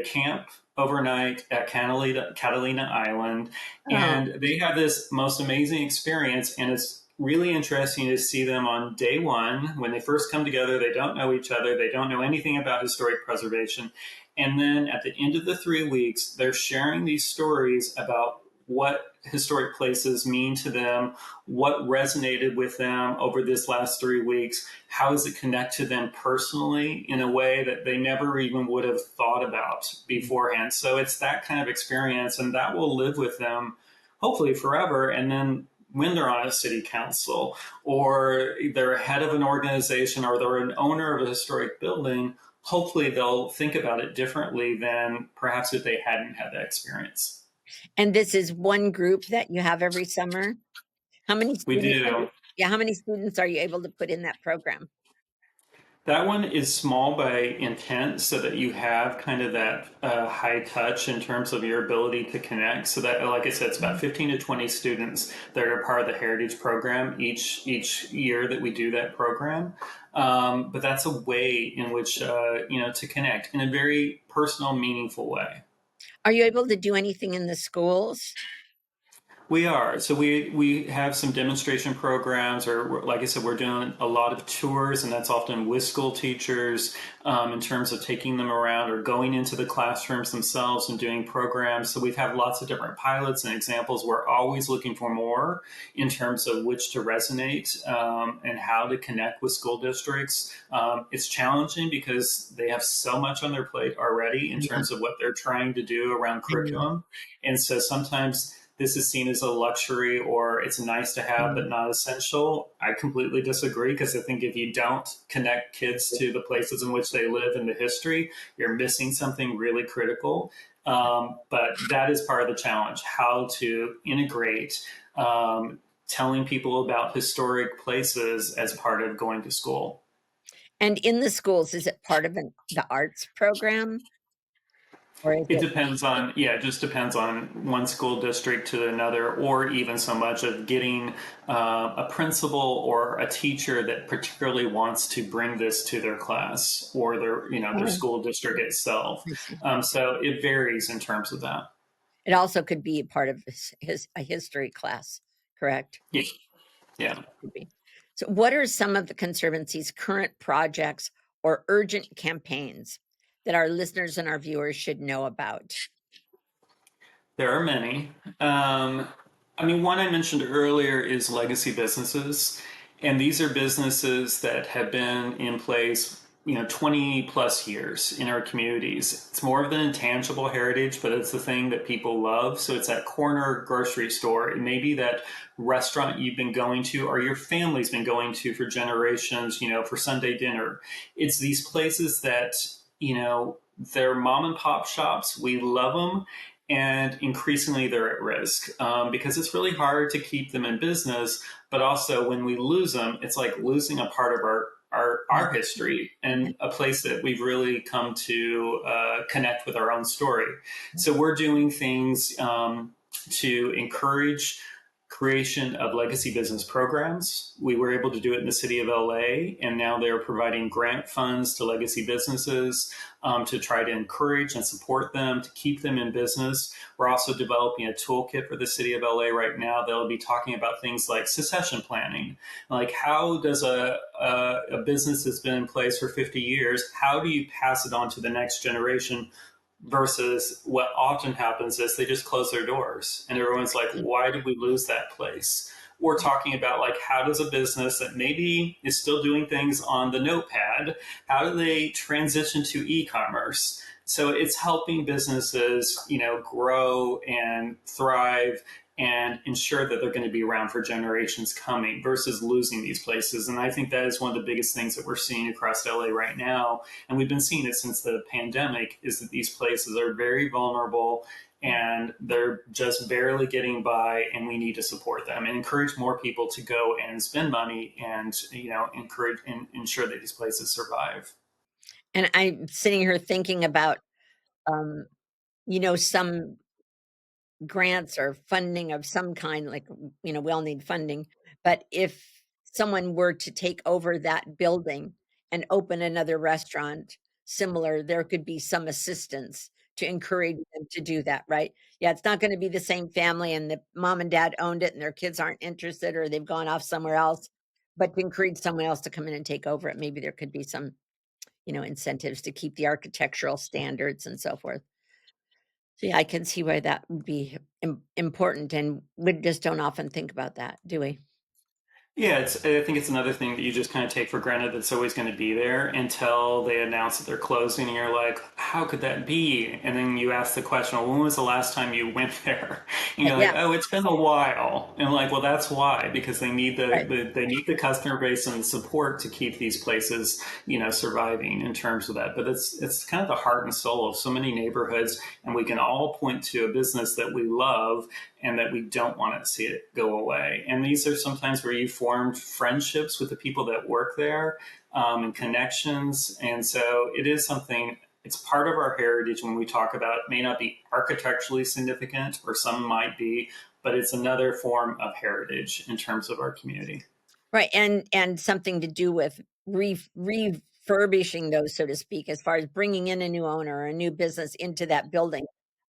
Speaker 2: camp overnight at Catalina Island,
Speaker 1: Oh,
Speaker 2: and they have this most amazing experience. And it's really interesting to see them on day one. When they first come together, they don't know each other, they don't know anything about historic preservation. And then at the end of the 3 weeks, they're sharing these stories about what historic places mean to them, what resonated with them over this last 3 weeks, how does it connect to them personally in a way that they never even would have thought about beforehand. So it's that kind of experience, and that will live with them hopefully forever. And then when they're on a city council, or they're head of an organization, or they're an owner of a historic building, hopefully they'll think about it differently than perhaps if they hadn't had that experience.
Speaker 1: and this is one group that you have every summer? How many
Speaker 2: We
Speaker 1: students are you
Speaker 2: do.
Speaker 1: yeah, how many students are you able to put in that program?
Speaker 2: That one is small by intent, so that you have kind of that high touch in terms of your ability to connect. So that, like I said, it's about 15 to 20 students that are part of the Heritage Program each year that we do that program. But that's a way in which to connect in a very personal, meaningful way.
Speaker 1: Are you able to do anything in the schools?
Speaker 2: We are. So we have some demonstration programs, or like I said, we're doing a lot of tours, and that's often with school teachers, in terms of taking them around or going into the classrooms themselves and doing programs. So we've had lots of different pilots and examples. We're always looking for more in terms of which to resonate, and how to connect with school districts. It's challenging because they have so much on their plate already in
Speaker 1: Yeah,
Speaker 2: terms of what they're trying to do around
Speaker 1: I know.
Speaker 2: curriculum. And so sometimes this is seen as a luxury, or it's nice to have but
Speaker 1: Mm.
Speaker 2: not essential. I completely disagree, because I think if you don't connect kids to the places in which they live and the history, you're missing something really critical. But that is part of the challenge, how to integrate telling people about historic places as part of going to school.
Speaker 1: And in the schools, is it part of the arts program, or is
Speaker 2: It
Speaker 1: it?
Speaker 2: depends on, yeah, it just depends on one school district to another, or even so much of getting a principal or a teacher that particularly wants to bring this to their class or their
Speaker 1: Oh,
Speaker 2: school district itself.
Speaker 1: I see.
Speaker 2: So it varies in terms of that.
Speaker 1: It also could be a part of a history class, correct?
Speaker 2: Yeah, yeah.
Speaker 1: Could be. So, what are some of the Conservancy's current projects or urgent campaigns that our listeners and our viewers should know about?
Speaker 2: There are many. One I mentioned earlier is legacy businesses. And these are businesses that have been in place, 20 plus years in our communities. It's more of an intangible heritage, but it's the thing that people love. So it's that corner grocery store. It may be that restaurant you've been going to or your family's been going to for generations, for Sunday dinner. It's these places that, they're mom and pop shops. We love them, and increasingly they're at risk because it's really hard to keep them in business. But also, when we lose them, it's like losing a part of our history and a place that we've really come to connect with our own story. So we're doing things to encourage creation of legacy business programs. We were able to do it in the city of LA, and now they're providing grant funds to legacy businesses to try to encourage and support them, to keep them in business. We're also developing a toolkit for the city of LA right now. They'll be talking about things like succession planning. Like, how does a business that's been in place for 50 years, how do you pass it on to the next generation? Versus what often happens is they just close their doors and everyone's like, why did we lose that place? We're talking about, like, how does a business that maybe is still doing things on the notepad, how do they transition to e-commerce? So it's helping businesses, grow and thrive and ensure that they're going to be around for generations coming versus losing these places. And I think that is one of the biggest things that we're seeing across LA right now. And we've been seeing it since the pandemic, is that these places are very vulnerable and they're just barely getting by, and we need to support them and encourage more people to go and spend money and, encourage and ensure that these places survive.
Speaker 1: And I'm sitting here thinking about, um, some grants or funding of some kind, like, we all need funding. But if someone were to take over that building and open another restaurant similar, there could be some assistance to encourage them to do that, right? Yeah, it's not going to be the same family and the mom and dad owned it and their kids aren't interested or they've gone off somewhere else. But to encourage someone else to come in and take over it, maybe there could be some, incentives to keep the architectural standards and so forth. So, yeah, I can see why that would be important, and we just don't often think about that, do we?
Speaker 2: Yeah, I think it's another thing that you just kind of take for granted that's always going to be there until they announce that they're closing, and you're like, how could that be? And then you ask the question, well, when was the last time you went there? And you're like,
Speaker 1: Yeah,
Speaker 2: oh, it's been a while. And I'm like, well, that's why, because they need
Speaker 1: right.
Speaker 2: they need the customer base and the support to keep these places, surviving in terms of that. But it's kind of the heart and soul of so many neighborhoods, and we can all point to a business that we love and that we don't want to see it go away. And these are sometimes where you formed friendships with the people that work there, and connections. And so it is something, it's part of our heritage when we talk about it. May not be architecturally significant, or some might be, but it's another form of heritage in terms of our community.
Speaker 1: Right, and something to do with refurbishing those, so to speak, as far as bringing in a new owner or a new business into that building,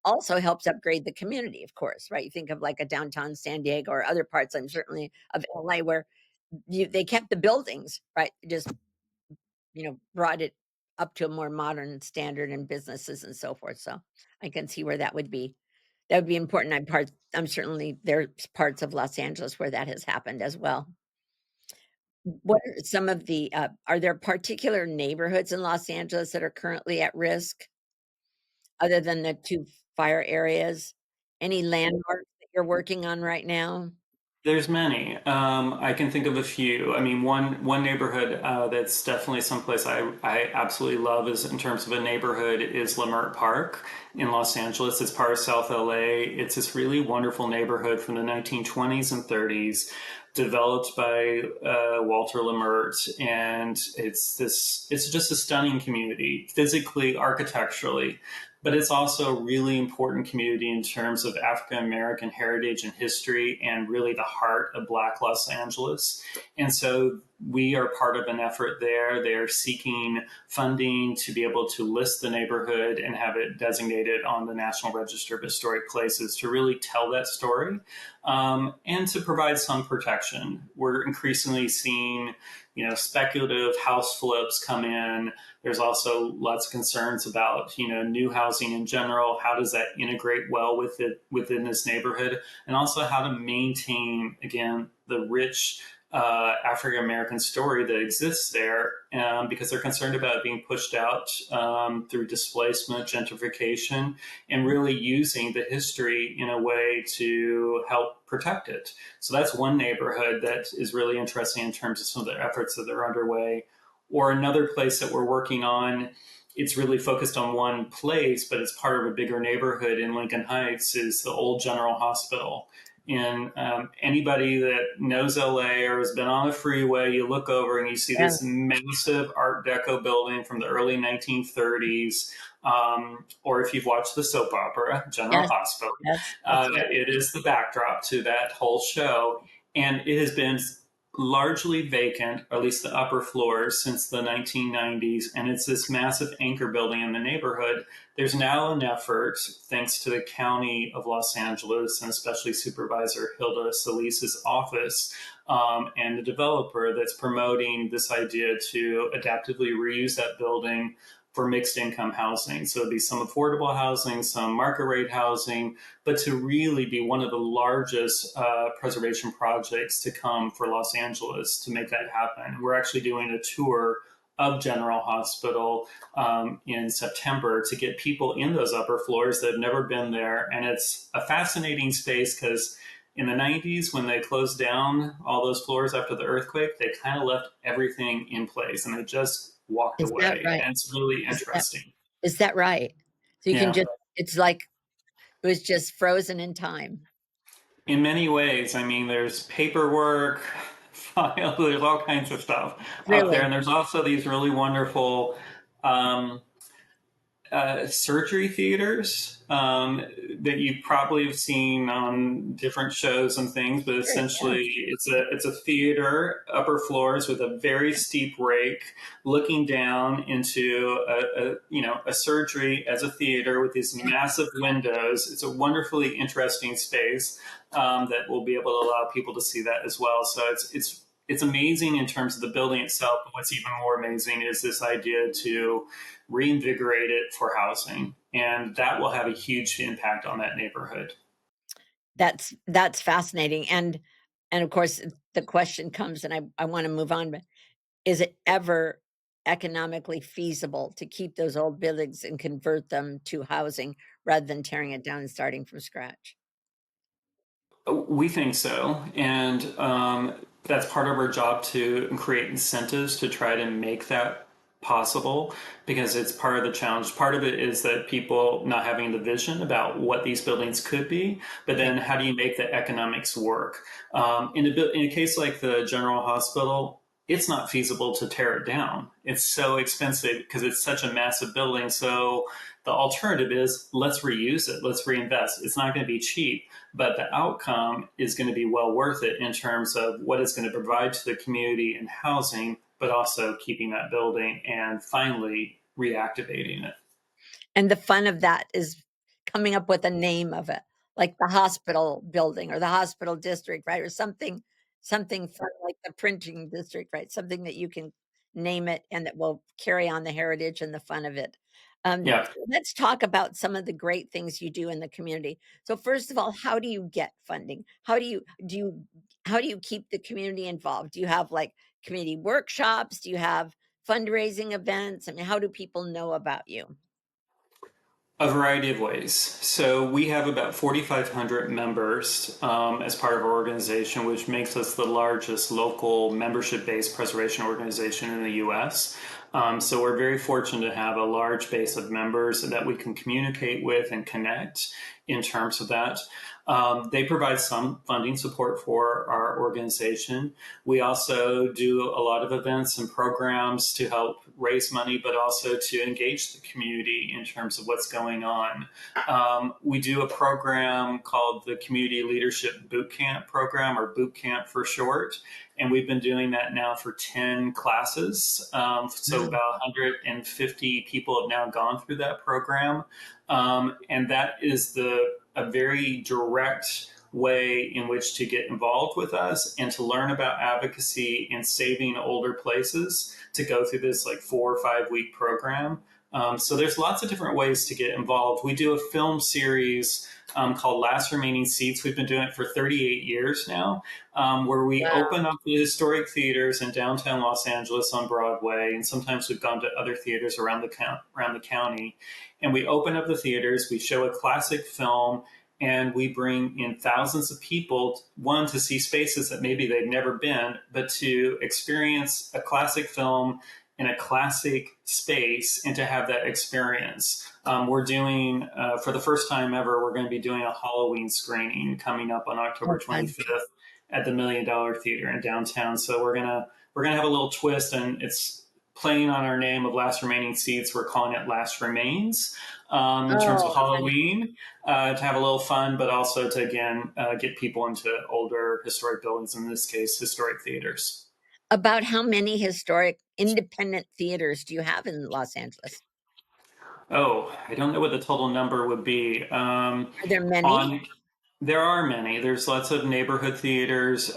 Speaker 1: also helps upgrade the community, of course, right? You think of, like, a downtown San Diego or other parts, I'm certainly of LA, where they kept the buildings, right? Just, brought it up to a more modern standard in businesses and so forth, so I can see where that would be important. I'm certainly there's parts of Los Angeles where that has happened as well. What are some of are there particular neighborhoods in Los Angeles that are currently at risk other than the 2 fire areas? Any landmarks that you're working on right now?
Speaker 2: There's many. I can think of a few. One neighborhood that's definitely someplace I absolutely love is in terms of a neighborhood is Leimert Park in Los Angeles. It's part of South LA. It's this really wonderful neighborhood from the 1920s and 30s. developed by Walter Lemert, and it's just a stunning community, physically, architecturally, but it's also a really important community in terms of African American heritage and history, and really the heart of Black Los Angeles. And so we are part of an effort there. They're seeking funding to be able to list the neighborhood and have it designated on the National Register of Historic Places to really tell that story, and to provide some protection. We're increasingly seeing, speculative house flips come in. There's also lots of concerns about, new housing in general. How does that integrate well within this neighborhood, and also how to maintain, again, the rich African American story that exists there, because they're concerned about it being pushed out through displacement, gentrification, and really using the history in a way to help protect it. So that's one neighborhood that is really interesting in terms of some of the efforts that are underway. Or another place that we're working on, it's really focused on one place, but it's part of a bigger neighborhood in Lincoln Heights, is the old General Hospital. And anybody that knows LA or has been on the freeway, you look over and you see
Speaker 1: Yeah.
Speaker 2: this massive Art Deco building from the early 1930s. Or if you've watched the soap opera, General
Speaker 1: Yes.
Speaker 2: Hospital,
Speaker 1: That's right.
Speaker 2: it is the backdrop to that whole show. And it has been largely vacant, or at least the upper floors, since the 1990s. And it's this massive anchor building in the neighborhood. There's now an effort, thanks to the County of Los Angeles and especially Supervisor Hilda Solis's office, and the developer, that's promoting this idea to adaptively reuse that building for mixed income housing. So it'd be some affordable housing, some market rate housing, but to really be one of the largest preservation projects to come for Los Angeles to make that happen. We're actually doing a tour of General Hospital in September to get people in those upper floors that have never been there. And it's a fascinating space because in the 90s, when they closed down all those floors after the earthquake, they kind of left everything in place and they just walked
Speaker 1: Is that
Speaker 2: away.
Speaker 1: right?
Speaker 2: And it's really
Speaker 1: Is that
Speaker 2: interesting.
Speaker 1: is that right? So you can
Speaker 2: Yeah.
Speaker 1: just it's like it was just frozen in time.
Speaker 2: In many ways, I mean, there's paperwork, file, there's all kinds of stuff up there.
Speaker 1: Really?
Speaker 2: And there's also these really wonderful um, surgery theaters that you probably have seen on different shows and things, but
Speaker 1: Sure, yeah.
Speaker 2: essentially it's a theater, upper floors with a very steep rake, looking down into a surgery as a theater with these
Speaker 1: Yeah.
Speaker 2: massive windows. It's a wonderfully interesting space that will be able to allow people to see that as well. So it's amazing in terms of the building itself. But what's even more amazing is this idea to reinvigorate it for housing. And that will have a huge impact on that neighborhood.
Speaker 1: That's fascinating, and of course, the question comes, and I wanna move on, but is it ever economically feasible to keep those old buildings and convert them to housing rather than tearing it down and starting from scratch?
Speaker 2: We think so. And that's part of our job, to create incentives to try to make that possible, because it's part of the challenge. Part of it is that people not having the vision about what these buildings could be, but
Speaker 1: Right.
Speaker 2: then how do you make the economics work? In a case like the General Hospital, it's not feasible to tear it down. It's so expensive because it's such a massive building. So the alternative is, let's reuse it, let's reinvest. It's not going to be cheap, but the outcome is going to be well worth it in terms of what it's going to provide to the community in housing, but also keeping that building and finally reactivating it.
Speaker 1: And the fun of that is coming up with a name of it, like the hospital building or the hospital district, right? Or something fun like the printing district, right? Something that you can name it and that will carry on the heritage and the fun of it.
Speaker 2: Yeah.
Speaker 1: Let's talk about some of the great things you do in the community. So first of all, how do you get funding? How do you keep the community involved? Do you have like community workshops? Do you have fundraising events? I mean, how do people know about you?
Speaker 2: A variety of ways. So we have about 4,500 members as part of our organization, which makes us the largest local membership-based preservation organization in the U.S. So we're very fortunate to have a large base of members that we can communicate with and connect in terms of that. They provide some funding support for our organization. We also do a lot of events and programs to help raise money, but also to engage the community in terms of what's going on. We do a program called the Community Leadership Boot Camp program, or Boot Camp for short. And we've been doing that now for 10 classes. So
Speaker 1: Wow.
Speaker 2: about 150 people have now gone through that program. And that is a very direct way in which to get involved with us and to learn about advocacy and saving older places, to go through this like 4 or 5 week program. So there's lots of different ways to get involved. We do a film series called Last Remaining Seats. We've been doing it for 38 years now, where we
Speaker 1: Wow.
Speaker 2: open up the historic theaters in downtown Los Angeles on Broadway, and sometimes we've gone to other theaters around the county. And we open up the theaters, we show a classic film, and we bring in thousands of people, one, to see spaces that maybe they've never been, but to experience a classic film in a classic space and to have that experience. We're doing, for the first time ever, we're going to be doing a Halloween screening coming up on
Speaker 1: Oh,
Speaker 2: October
Speaker 1: fun.
Speaker 2: 25th at the $1 Million Theater in downtown. So we're gonna have a little twist, and it's playing on our name of Last Remaining Seats. We're calling it Last Remains, in terms of
Speaker 1: Oh, nice.
Speaker 2: Halloween, to have a little fun, but also to, again, get people into older historic buildings, in this case, historic theaters.
Speaker 1: About how many historic independent theaters do you have in Los Angeles?
Speaker 2: Oh, I don't know what the total number would be.
Speaker 1: Are there many?
Speaker 2: On There are many. There's lots of neighborhood theaters.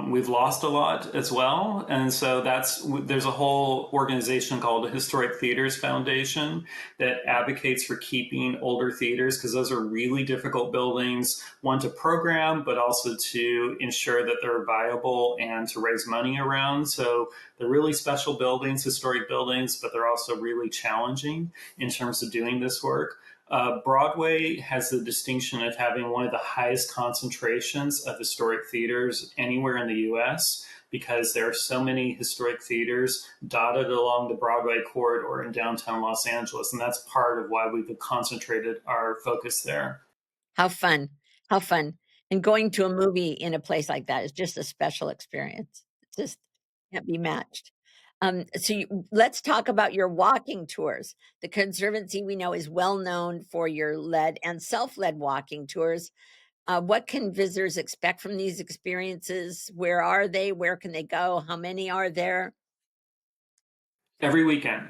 Speaker 2: We've lost a lot as well, and so there's a whole organization called the Historic Theaters Foundation that advocates for keeping older theaters, because those are really difficult buildings, one, to program, but also to ensure that they're viable and to raise money around. So they're really special buildings, historic buildings, but they're also really challenging in terms of doing this work. Broadway has the distinction of having one of the highest concentrations of historic theaters anywhere in the US, because there are so many historic theaters dotted along the Broadway corridor in downtown Los Angeles. And that's part of why we've concentrated our focus there.
Speaker 1: How fun. How fun. And going to a movie in a place like that is just a special experience. It just can't be matched. Let's talk about your walking tours. The Conservancy, we know, is well known for your led and self-led walking tours. What can visitors expect from these experiences? Where are they? Where can they go? How many are there?
Speaker 2: Every weekend.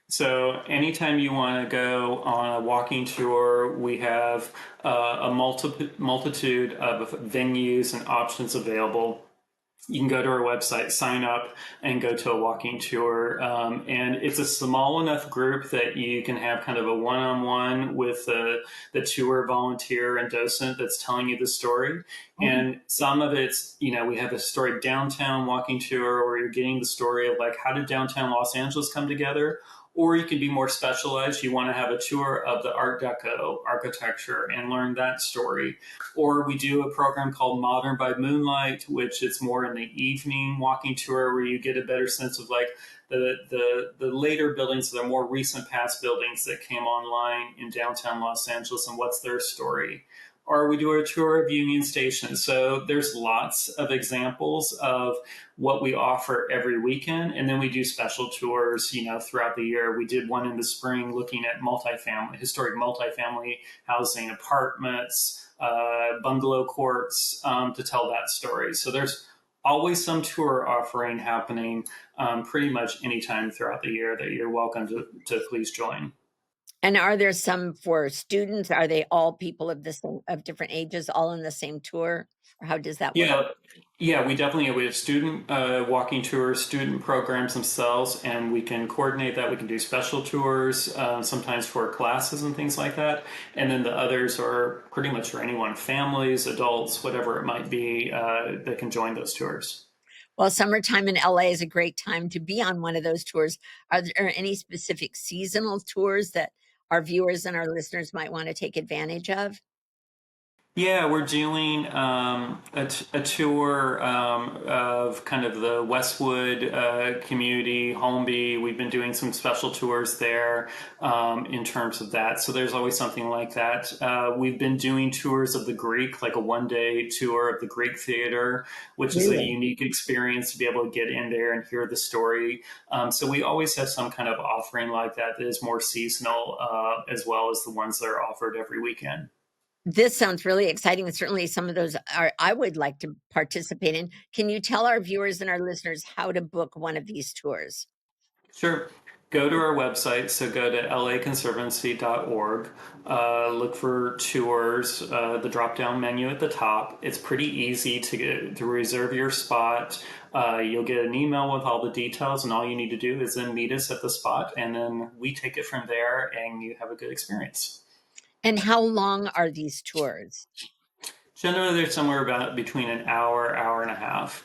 Speaker 2: So anytime you want to go on a walking tour, we have a multitude of venues and options available. You can go to our website, sign up, and go to a walking tour. And it's a small enough group that you can have kind of a one-on-one with the tour volunteer and docent that's telling you the story.
Speaker 1: Oh,
Speaker 2: And some of it's, we have a historic downtown walking tour where you're getting the story of like, how did downtown Los Angeles come together? Or you can be more specialized. You want to have a tour of the Art Deco architecture and learn that story. Or we do a program called Modern by Moonlight, which is more in the evening walking tour, where you get a better sense of like the later buildings, the more recent past buildings that came online in downtown Los Angeles, and what's their story. Or we do a tour of Union Station. So there's lots of examples of what we offer every weekend. And then we do special tours, throughout the year. We did one in the spring looking at historic multifamily housing, apartments, bungalow courts, to tell that story. So there's always some tour offering happening, pretty much anytime throughout the year, that you're welcome to please join.
Speaker 1: and are there some for students? Are they all people of different ages, all in the same tour? Or how does that work?
Speaker 2: Yeah, yeah, we have student walking tours, student programs themselves, and we can coordinate that. We can do special tours, sometimes for classes and things like that. And then the others are pretty much for anyone, families, adults, whatever it might be, that can join those tours.
Speaker 1: Well, summertime in LA is a great time to be on one of those tours. Are there any specific seasonal tours that our viewers and our listeners might want to take advantage of?
Speaker 2: Yeah, we're doing a tour of kind of the Westwood community, Holmby. We've been doing some special tours there in terms of that. So there's always something like that. We've been doing tours of the Greek, like a 1 day tour of the Greek theater, which is a
Speaker 1: Really?
Speaker 2: unique experience to be able to get in there and hear the story. So we always have some kind of offering like that that is more seasonal, as well as the ones that are offered every weekend.
Speaker 1: This sounds really exciting, and certainly some of those are I would like to participate in. Can you tell our viewers and our listeners how to book one of these tours?
Speaker 2: Sure. Go to our website. So go to laconservancy.org. Look for tours, the drop down menu at the top. It's pretty easy to reserve your spot. You'll get an email with all the details, and all you need to do is then meet us at the spot, and then we take it from there, and you have a good experience.
Speaker 1: And how long are these tours?
Speaker 2: Generally, they're somewhere about between an hour, hour and a half.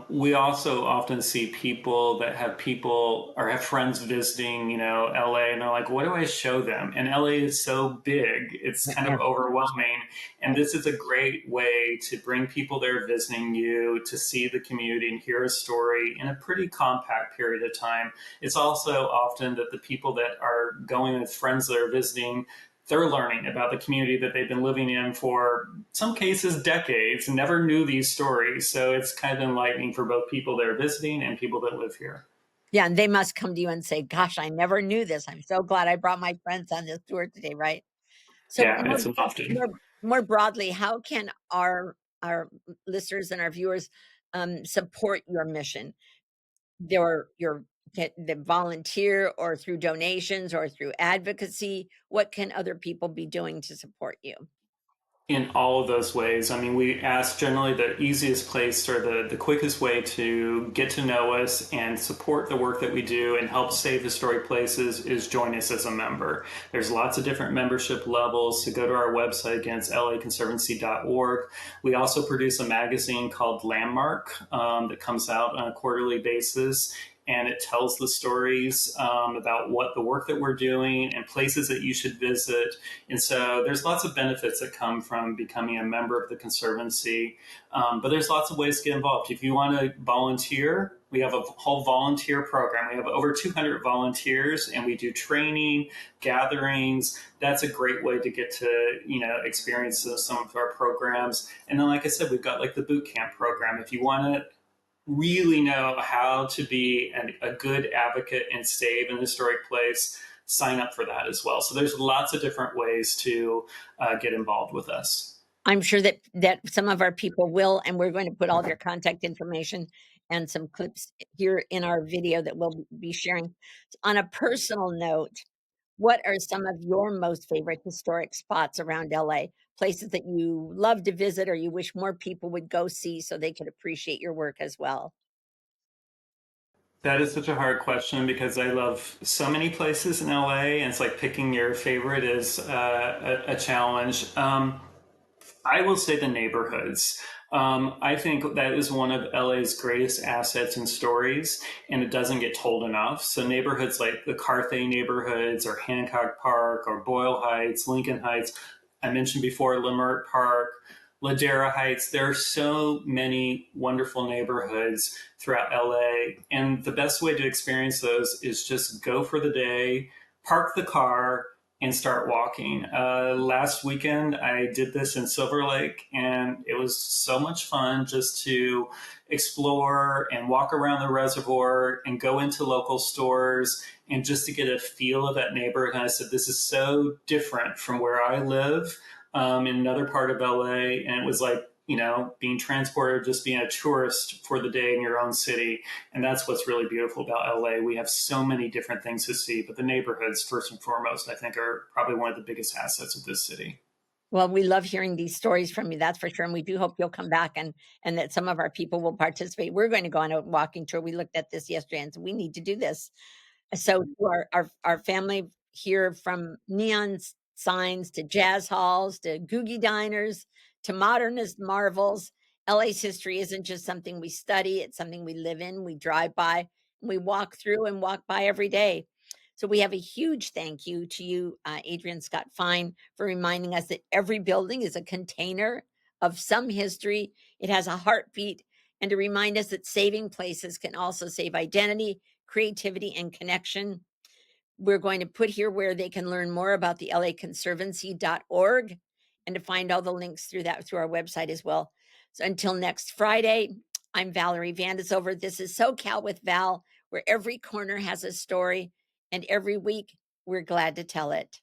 Speaker 2: We also often see people that have people or have friends visiting, LA, and they're like, "What do I show them?" And LA is so big; it's kind of
Speaker 1: Yeah.
Speaker 2: overwhelming. And this is a great way to bring people there visiting you to see the community and hear a story in a pretty compact period of time. It's also often that the people that are going with friends that are visiting, they're learning about the community that they've been living in for some cases decades and never knew these stories. So it's kind of enlightening for both people that are visiting and people that live here.
Speaker 1: Yeah, and they must come to you and say, "Gosh, I never knew this. I'm so glad I brought my friends on this tour today," right? So
Speaker 2: Yeah, it's an option.
Speaker 1: more more broadly, how can our listeners and our viewers, support your mission? Your the volunteer or through donations or through advocacy? What can other people be doing to support you?
Speaker 2: In all of those ways. I mean, we ask generally the easiest place or the quickest way to get to know us and support the work that we do and help save historic places is join us as a member. There's lots of different membership levels. So go to our website, again, it's laconservancy.org. We also produce a magazine called Landmark that comes out on a quarterly basis, and it tells the stories about what the work that we're doing and places that you should visit. And so there's lots of benefits that come from becoming a member of the Conservancy. But there's lots of ways to get involved. If you want to volunteer, we have a whole volunteer program. We have over 200 volunteers, and we do training, gatherings. That's a great way to get to experience some of our programs. And then, like I said, we've got like the boot camp program. If you want to really know how to be a good advocate and save an historic place, sign up for that as well. So there's lots of different ways to get involved with us.
Speaker 1: I'm sure that some of our people will, and we're going to put all their contact information and some clips here in our video that we'll be sharing. On a personal note, what are some of your most favorite historic spots around LA? Places that you love to visit or you wish more people would go see so they could appreciate your work as well?
Speaker 2: That is such a hard question because I love so many places in LA, and it's like picking your favorite is a challenge. I will say the neighborhoods. I think that is one of LA's greatest assets and stories, and it doesn't get told enough. So neighborhoods like the Carthay neighborhoods, or Hancock Park, or Boyle Heights, Lincoln Heights. I mentioned before Leimert Park, Ladera Heights. There are so many wonderful neighborhoods throughout LA, and the best way to experience those is just go for the day, park the car, and start walking. Last weekend, I did this in Silver Lake, and it was so much fun just to explore and walk around the reservoir and go into local stores and just to get a feel of that neighborhood. And I said, this is so different from where I live in another part of LA. And it was like, being transported, just being a tourist for the day in your own city. And that's what's really beautiful about LA. We have so many different things to see, but the neighborhoods, first and foremost, I think are probably one of the biggest assets of this city.
Speaker 1: Well, we love hearing these stories from you, that's for sure, and we do hope you'll come back and that some of our people will participate. We're going to go on a walking tour. We looked at this yesterday and said, "We need to do this." So to our family here, from neon signs to jazz halls to googie diners to modernist marvels, LA's history isn't just something we study, it's something we live in, we drive by, we walk through and walk by every day. So we have a huge thank you to you, Adrian Scott Fine, for reminding us that every building is a container of some history. It has a heartbeat, and to remind us that saving places can also save identity, creativity, and connection. We're going to put here where they can learn more about the laconservancy.org and to find all the links through our website as well. So until next Friday, I'm Valerie Van De Zilver. This is SoCal with Val, where every corner has a story, and every week we're glad to tell it.